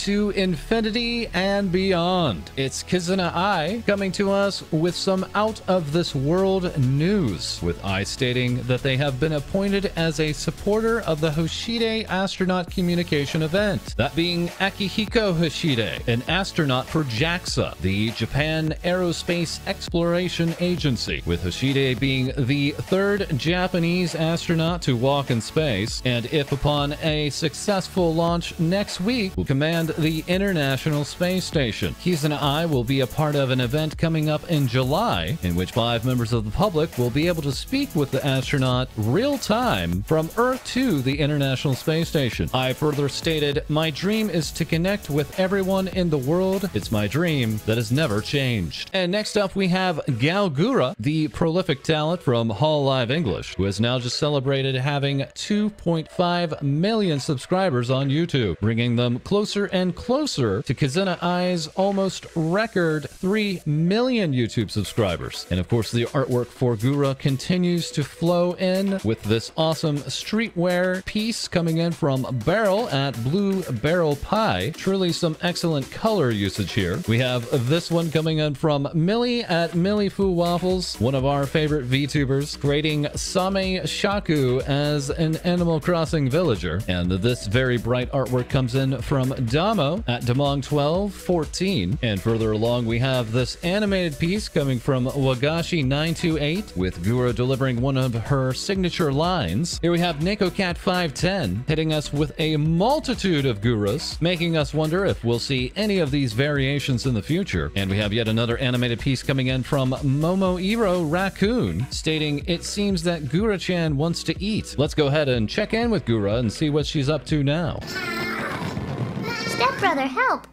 to infinity and beyond. It's Kizuna Ai coming to us with some out-of-this-world news, with Ai stating that they have been appointed as a supporter of the Hoshide astronaut communication event, that being Akihiko Hoshide, an astronaut for JAXA, the Japan Aerospace Exploration Agency, with Hoshide being the third Japanese astronaut to walk in space, and if upon a successful launch next week, will command the International Space Station. Kizuna Ai will be a part of an event coming up in July, in which 5 members of the public will be able to speak with the astronaut real-time from Earth to the International Space Station. Ai further stated, "My dream is to connect with everyone in the world. It's my dream that has never changed." And next up, we have Galgura, the prolific talent from Hololive English, who has now just celebrated having 2.5 million subscribers on YouTube, bringing them closer and closer to Kizuna Ai's almost record 3 million YouTube subscribers. And of course, the artwork for Gura continues to flow in with this awesome streetwear piece coming in from Barrel at Blue Barrel Pie. Truly some excellent color usage here. We have this one coming in from Millie at Millie Fu Waffles, one of our favorite VTubers, creating Same Shaku as an Animal Crossing villager. And this very bright artwork comes in from Damo at Damong1214. And further along, we have this animated piece coming from Wagashi928, with Gura delivering one of her signature lines. Here we have NekoCat510 hitting us with a multitude of Guras, making us wonder if we'll see any of these variations in the future. And we have yet another animated piece coming in from Momoiro Raccoon, stating, "It seems that Gura-chan wants to eat." Let's go ahead and check in with Gura and see what she's up to now. Stepbrother, help!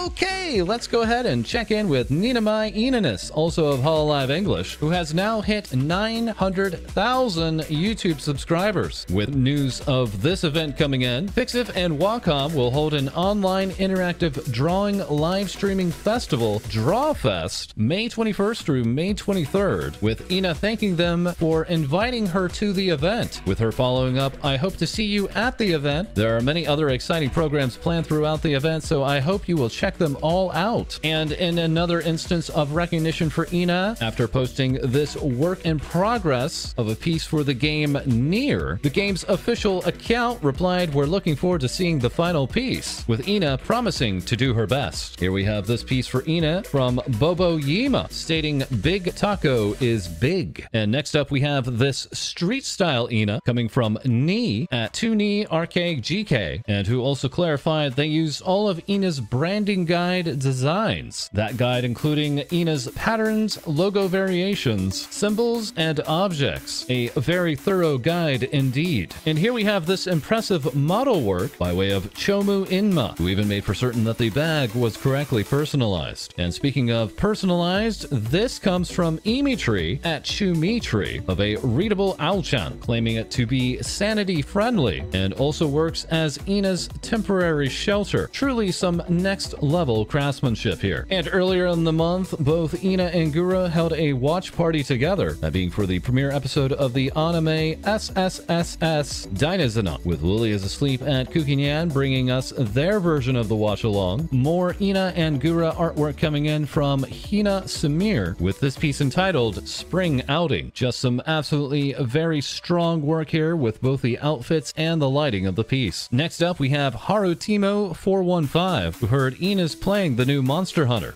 Okay, let's go ahead and check in with Ninamai Inanis, also of Hololive English, who has now hit 900,000 YouTube subscribers. With news of this event coming in, Pixiv and Wacom will hold an online interactive drawing live streaming festival, Drawfest, May 21st through May 23rd, with Ina thanking them for inviting her to the event, with her following up, "I hope to see you at the event. There are many other exciting programs planned throughout the event, so I hope you will check them all out." And in another instance of recognition for Ina, after posting this work in progress of a piece for the game Nier, the game's official account replied, "We're looking forward to seeing the final piece," with Ina promising to do her best. Here we have this piece for Ina from Bobo Yima, stating, "Big Taco is big." And next up, we have this street style Ina coming from Ni at 2Ni Arcade GK, and who also clarified they use all of Ina's branding guide designs. That guide including Ina's patterns, logo variations, symbols, and objects. A very thorough guide indeed. And here we have this impressive model work by way of Chomu Inma, who even made for certain that the bag was correctly personalized. And speaking of personalized, this comes from Imitri at Shumitri of a readable Owlchan, claiming it to be sanity friendly and also works as Ina's temporary shelter. Truly some next level craftsmanship here. And earlier in the month, both Ina and Gura held a watch party together, that being for the premiere episode of the anime SSSS Dynasona, with Lily is Asleep at Kukinyan bringing us their version of the watch along. More Ina and Gura artwork coming in from Hina Samir, with this piece entitled Spring Outing. Just some absolutely very strong work here with both the outfits and the lighting of the piece. Next up, we have Harutimo 415, who heard Ina's playing the new Monster Hunter.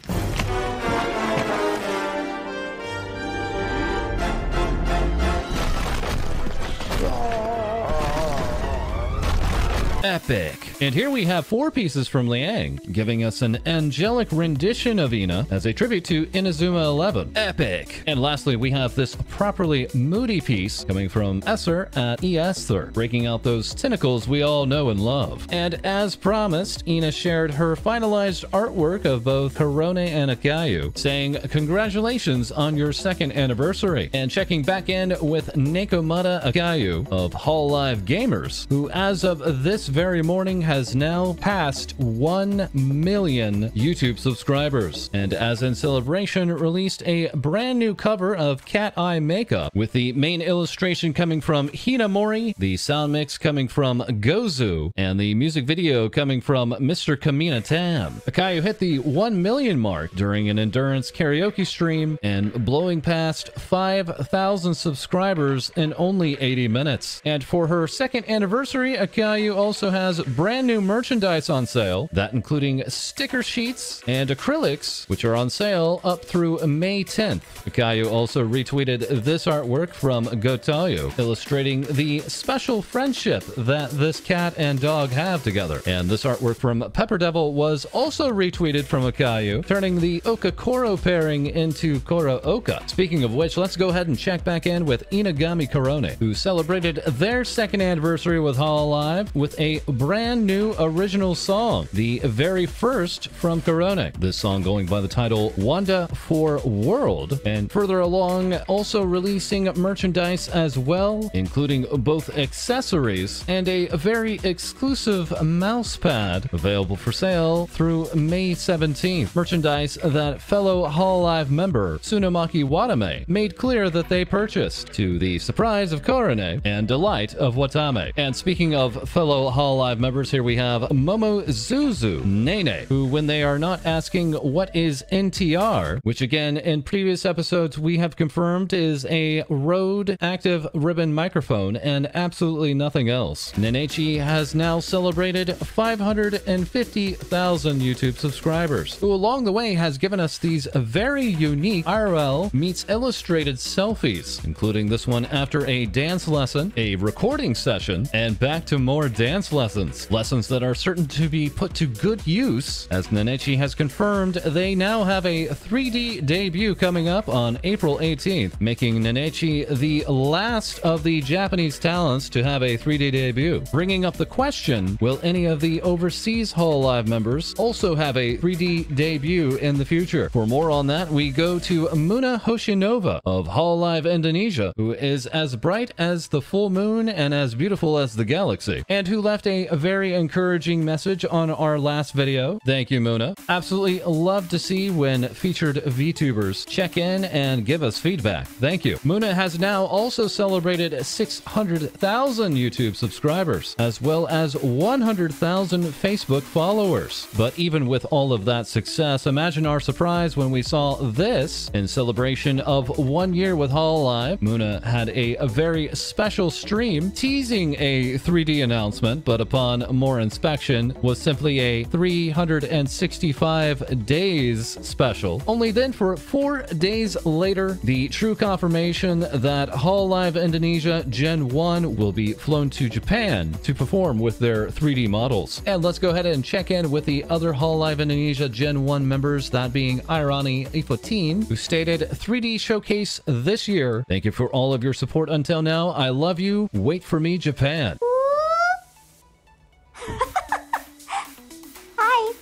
Epic. And here we have 4 pieces from Liang, giving us an angelic rendition of Ina as a tribute to Inazuma 11. Epic. And lastly, we have this properly moody piece coming from Esser at Esther, breaking out those tentacles we all know and love. And as promised, Ina shared her finalized artwork of both Korone and Akayu, saying, "Congratulations on your 2nd anniversary." And checking back in with Nekomata Akayu of Hololive Gamers, who as of this very morning has now passed 1 million YouTube subscribers, and as in celebration, released a brand new cover of Cat Eye Makeup, with the main illustration coming from Hinamori, the sound mix coming from Gozu, and the music video coming from Mr. Kamina Tam. Akayu hit the 1 million mark during an endurance karaoke stream and blowing past 5,000 subscribers in only 80 minutes. And for her second anniversary, Akayu also has brand new merchandise on sale, that including sticker sheets and acrylics, which are on sale up through May 10th. Akayu also retweeted this artwork from Gotayu, illustrating the special friendship that this cat and dog have together. And this artwork from Pepper Devil was also retweeted from Akayu, turning the Okakoro pairing into Koro Oka. Speaking of which, let's go ahead and check back in with Inagami Korone, who celebrated their second anniversary with Hololive with a brand new original song, the very first from Korone. This song going by the title Wanda for World, and further along also releasing merchandise as well, including both accessories and a very exclusive mouse pad available for sale through May 17th. Merchandise that fellow Hololive member Tsunomaki Watame made clear that they purchased, to the surprise of Korone and delight of Watame. And speaking of fellow Hololive members, here we have Momozuzu Nene, who, when they are not asking what is NTR, which again in previous episodes we have confirmed is a Rode active ribbon microphone and absolutely nothing else. Nenechi has now celebrated 550,000 YouTube subscribers, who along the way has given us these very unique IRL meets illustrated selfies, including this one after a dance lesson, a recording session, and back to more dance lessons. Lessons that are certain to be put to good use, as Nenechi has confirmed they now have a 3D debut coming up on April 18th, making Nenechi the last of the Japanese talents to have a 3D debut. Bringing up the question, will any of the overseas Hololive members also have a 3D debut in the future? For more on that, we go to Muna Hoshinova of Hololive Indonesia, who is as bright as the full moon and as beautiful as the galaxy, and who left a very encouraging message on our last video. Thank you, Muna. Absolutely love to see when featured VTubers check in and give us feedback. Thank you. Muna has now also celebrated 600,000 YouTube subscribers, as well as 100,000 Facebook followers. But even with all of that success, imagine our surprise when we saw this in celebration of 1 year with Hololive. Muna had a very special stream teasing a 3D announcement, but upon more inspection was simply a 365 days special. Only then for 4 days later, the true confirmation that Hololive Indonesia Gen 1 will be flown to Japan to perform with their 3D models. And let's go ahead and check in with the other Hololive Indonesia Gen 1 members, that being Irani Ifotin, who stated 3D showcase this year. Thank you for all of your support until now. I love you. Wait for me, Japan.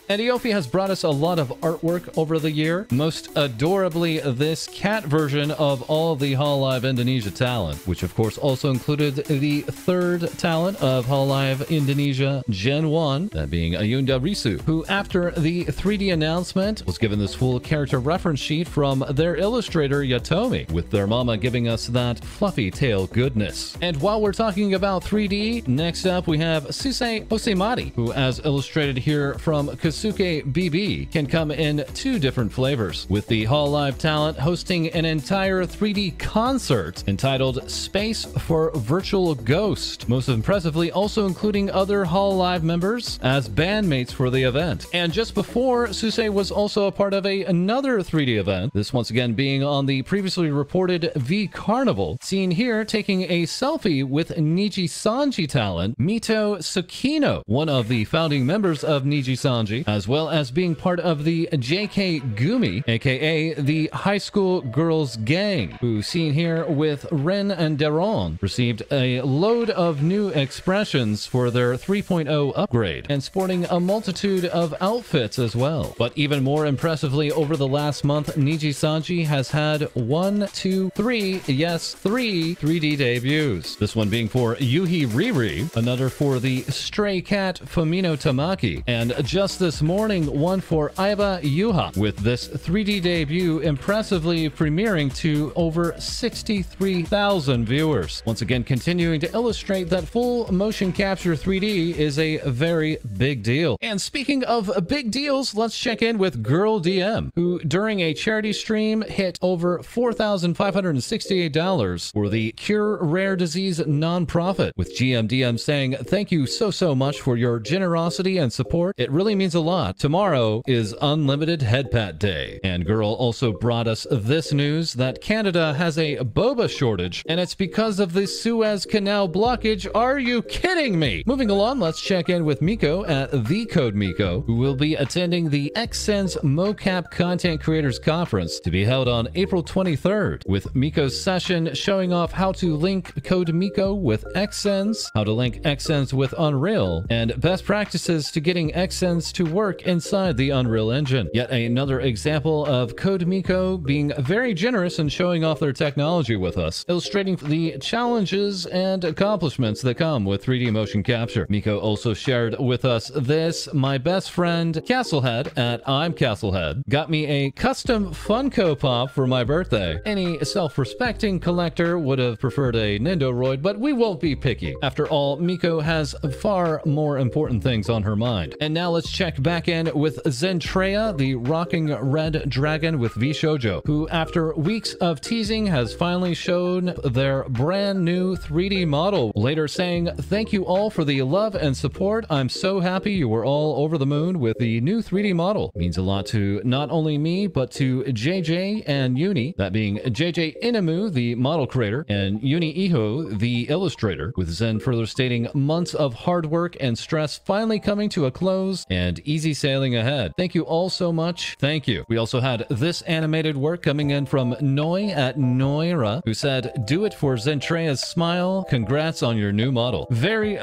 And Eofi has brought us a lot of artwork over the year, most adorably this cat version of all the Hololive Indonesia talent, which of course also included the third talent of Hololive Indonesia Gen 1, that being Ayunda Risu, who after the 3D announcement was given this full character reference sheet from their illustrator Yatomi, with their mama giving us that fluffy tail goodness. And while we're talking about 3D, next up we have Susei Osemari, who as illustrated here from Kasuke BB can come in 2 different flavors, with the Hololive talent hosting an entire 3D concert entitled Space for Virtual Ghost, most impressively also including other Hololive members as bandmates for the event. And just before, Susei was also a part of another 3D event, this once again being on the previously reported V Carnival, seen here taking a selfie with Niji Sanji talent Mito Tsukino, one of the founding members of Niji Sanji, City, as well as being part of the JK Gumi, aka the High School Girls Gang, who seen here with Ren and Deron received a load of new expressions for their 3.0 upgrade and sporting a multitude of outfits as well. But even more impressively, over the last month, Niji Sanji has had 3 3D debuts. This one being for Yuhi Riri, another for the Stray Cat Fumino Tamaki, and just this morning, one for Aiba Yuha, with this 3D debut impressively premiering to over 63,000 viewers. Once again, continuing to illustrate that full motion capture 3D is a very big deal. And speaking of big deals, let's check in with Girl DM, who during a charity stream hit over $4,568 for the Cure Rare Disease nonprofit, with GMDM saying, "Thank you so much for your generosity and support. It really means a lot. Tomorrow is Unlimited Head Pat Day." And Girl also brought us this news that Canada has a boba shortage, and it's because of the Suez Canal blockage. Are you kidding me? Moving along, let's check in with Miko at The Code Miko, who will be attending the XSense MoCap Content Creators Conference to be held on April 23rd, with Miko's session showing off how to link Code Miko with XSense, how to link XSense with Unreal, and best practices to getting XSense to work inside the Unreal Engine. Yet another example of Code Miko being very generous in showing off their technology with us, illustrating the challenges and accomplishments that come with 3D motion capture. Miko also shared with us this: "My best friend Castlehead at I'm Castlehead got me a custom Funko Pop for my birthday. Any self-respecting collector would have preferred a Nindoroid, but we won't be picky. After all, Miko has far more important things on her mind." And now let's check back in with Zentreya, the rocking red dragon with VShojo, who after weeks of teasing has finally shown their brand new 3D model, later saying, "Thank you all for the love and support. I'm so happy you were all over the moon with the new 3D model. It means a lot to not only me, but to JJ and Uni," that being JJ Inamu, the model creator, and Uni Iho, the illustrator, with Zen further stating, "Months of hard work and stress finally coming to a close and easy sailing ahead. Thank you all so much. Thank you." We also had this animated work coming in from Noi at Noira, who said, "Do it for Zentreya's smile. Congrats on your new model." Very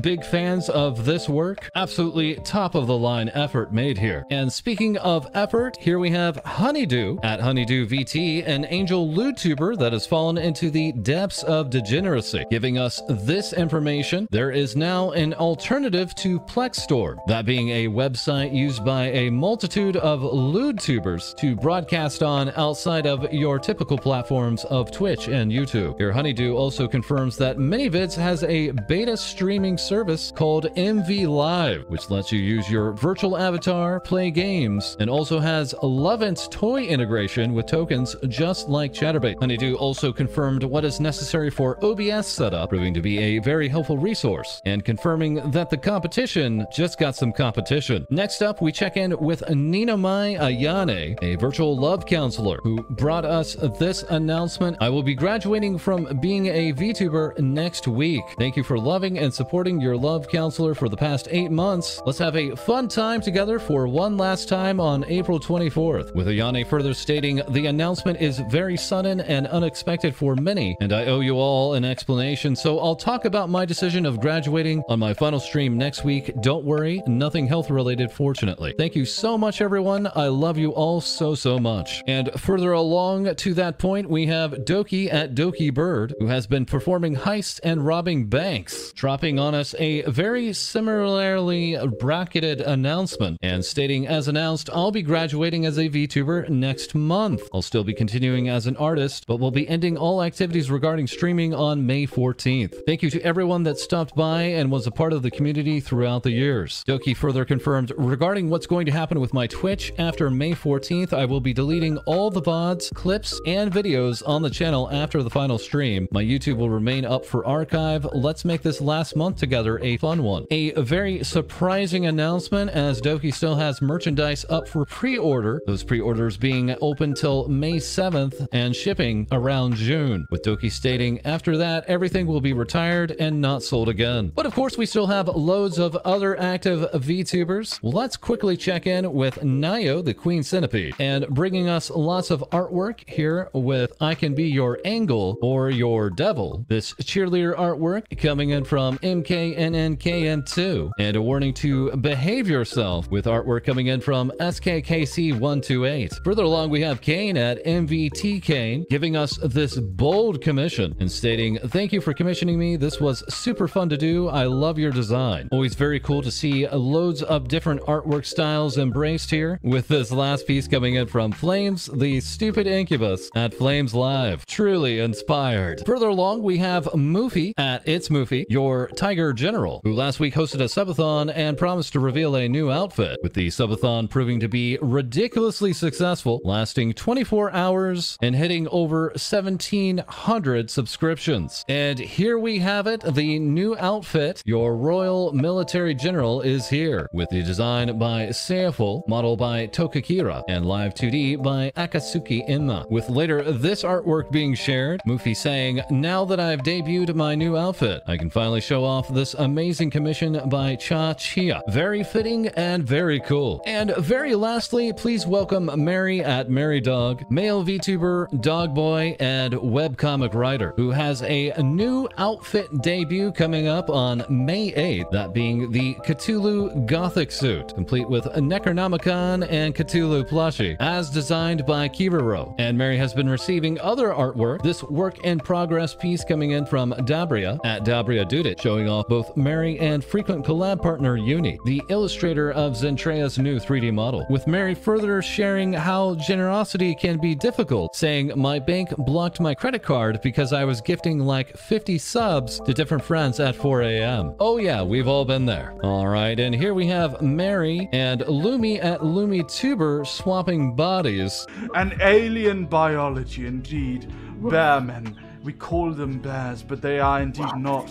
big fans of this work. Absolutely top of the line effort made here. And speaking of effort, here we have Honeydew at Honeydew VT, an angel LewDtuber that has fallen into the depths of degeneracy, giving us this information: there is now an alternative to Plexstorm, that being a website used by a multitude of LewDtubers to broadcast on outside of your typical platforms of Twitch and YouTube. Here, Honeydew also confirms that ManyVids has a beta streaming service called MV Live, which lets you use your virtual avatar, play games, and also has Lovent's toy integration with tokens just like Chaturbate. Honeydew also confirmed what is necessary for OBS setup, proving to be a very helpful resource, and confirming that the competition just got some competition. Next up, we check in with Ninamai Ayane, a virtual love counselor, who brought us this announcement: "I will be graduating from being a VTuber next week. Thank you for loving and supporting your love counselor for the past 8 months. Let's have a fun time together for one last time on April 24th. With Ayane further stating, "The announcement is very sudden and unexpected for many, and I owe you all an explanation, so I'll talk about my decision of graduating on my final stream next week. Don't worry, nothing health related, fortunately. Thank you so much, everyone. I love you all so much." And further along to that point, we have Doki at Doki Bird, who has been performing heists and robbing banks, dropping on us a very similarly bracketed announcement and stating, "As announced, I'll be graduating as a VTuber next month. I'll still be continuing as an artist, but will be ending all activities regarding streaming on May 14th. Thank you to everyone that stopped by and was a part of the community throughout the years." Doki further confirmed, "Regarding what's going to happen with my Twitch after May 14th, I will be deleting all the VODs, clips, and videos on the channel after the final stream. My YouTube will remain up for archive. Let's make this last month together a fun one." A very surprising announcement, as Doki still has merchandise up for pre-order, those pre-orders being open till May 7th and shipping around June, with Doki stating, "After that, everything will be retired and not sold again." But of course, we still have loads of other active VTubers VTubers? Let's quickly check in with Nayo, the Queen Centipede, and bringing us lots of artwork here with I Can Be Your Angle or Your Devil. This cheerleader artwork coming in from MKNNKN2, and a warning to behave yourself with artwork coming in from SKKC128. Further along, we have Kane at MVT Kane giving us this bold commission and stating, "Thank you for commissioning me. This was super fun to do. I love your design." Always very cool to see loads of different artwork styles embraced here, with this last piece coming in from Flames, the stupid incubus at Flames Live. Truly inspired. Further along, we have Moofy at It's Moofy, your Tiger General, who last week hosted a subathon and promised to reveal a new outfit, with the subathon proving to be ridiculously successful, lasting 24 hours and hitting over 1,700 subscriptions. And here we have it, the new outfit, your Royal Military General, is here, with the design by Seifel, model by Tokakira, and live 2D by Akatsuki Inma, with later this artwork being shared, Moofy saying, "Now that I've debuted my new outfit, I can finally show off this amazing commission by Cha Chia." Very fitting and very cool. And very lastly, please welcome Mary at Mary Dog, male VTuber, dog boy, and webcomic writer, who has a new outfit debut coming up on May 8th, that being the Cthulhu Gothic suit, complete with a Necronomicon and Cthulhu plushie, as designed by Kibaro. And Mary has been receiving other artwork, this work-in-progress piece coming in from Dabria at Dabria Dudit, showing off both Mary and frequent collab partner Uni, the illustrator of Zentrea's new 3D model, with Mary further sharing how generosity can be difficult, saying, "My bank blocked my credit card because I was gifting like 50 subs to different friends at 4 a.m. Oh yeah, we've all been there. Alright, and here we have Mary and Lumi at LumiTuber swapping bodies. An alien biology indeed. Bearmen. We call them bears, but they are indeed not.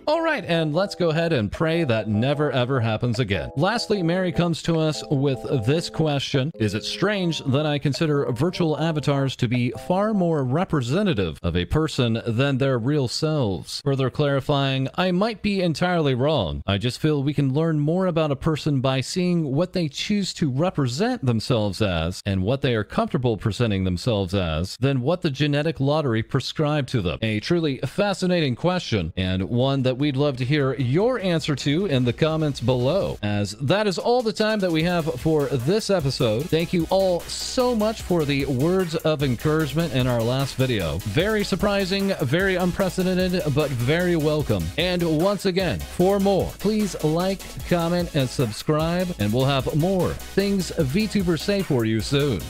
Alright, and let's go ahead and pray that never ever happens again. Lastly, Mary comes to us with this question: is it strange that I consider virtual avatars to be far more representative of a person than their real selves? Further clarifying, I might be entirely wrong. I just feel we can learn more about a person by seeing what they choose to represent themselves as and what they are comfortable presenting themselves as than what the genetic lottery prescribed to them. A truly fascinating question, and one that we'd love to hear your answer to in the comments below, as that is all the time that we have for this episode. Thank you all so much for the words of encouragement in our last video. Very surprising, very unprecedented, but very welcome. And once again, for more, please like, comment, and subscribe, and we'll have more things VTubers say for you soon.